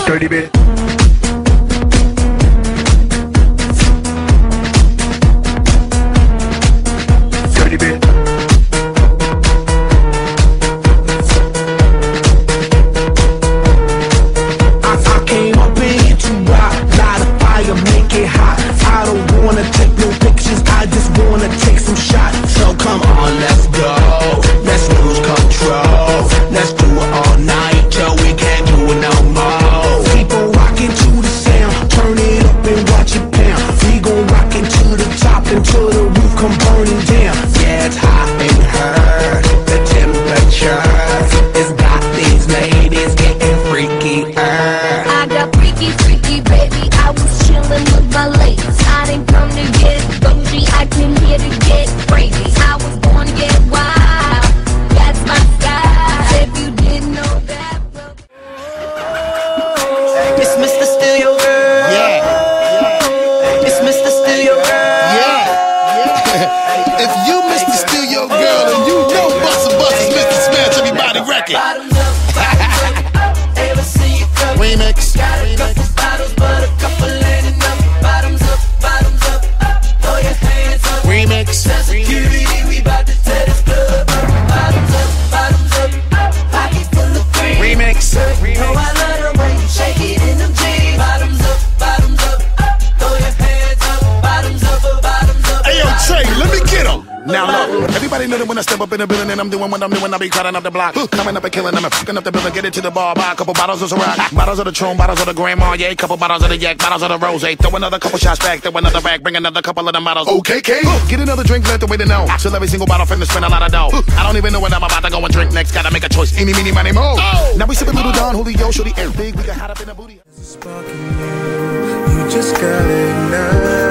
Dirty bit. Dirty bit. I came up in here to rock, light a fire, make it hot. I don't wanna take no pictures, I just wanna take some shots. So come on, let's go, let's lose control. Let's do it all night till we can't do it no more. Keep on rocking to the sound, turn it up and watch it pound. We gon' rock it to the top until the roof come burning down. Yeah, it's hot in her, the temperature has got these ladies getting freaky. I got freaky, freaky, baby. I was chillin' with my ladies. I didn't come to get bougie, I came here to get crazy. I was born to get wild, that's my style. If you didn't know that, well, It's Mr. Steal Your Girl. Yeah. It's Mr. Steal Your Girl. Yeah. If you Mr. Steal Your Girl, then you know Busta is Mr. Smash Everybody Record. Bottoms up, ever see you come? Remix. Got a couple bottles, but a couple ain't enough. Bottoms up, throw your hands up. Remix. Security, we bout to tear this club up. Bottoms up, pocket full of cream. Remix. Oh, I love the way you shake it in them jeans. Bottoms up, throw your hands up. Bottoms up. Hey, yo, Trey, let me get him. Now look, everybody know that when I step up in the building and I'm doing what I'm doing, I be crowding up the block. Coming up and killing them and fucking up the building, get into the bar, buy a couple bottles of Ciroc. Bottles of the Tron, bottles of the Grand Marnier, couple bottles of the Yak, bottles of the Rose. Throw another couple shots back, throw another back, bring another couple of the models. Okay, get another drink, let the way to know. Till every single bottle finna spend a lot of dough. I don't even know what I'm about to go and drink next, gotta make a choice. Eeny, meeny, miny, mo. Now we sippin' Little Don, Julio, Shorty, and Big, we got hot up in the booty. You just gotta ignite.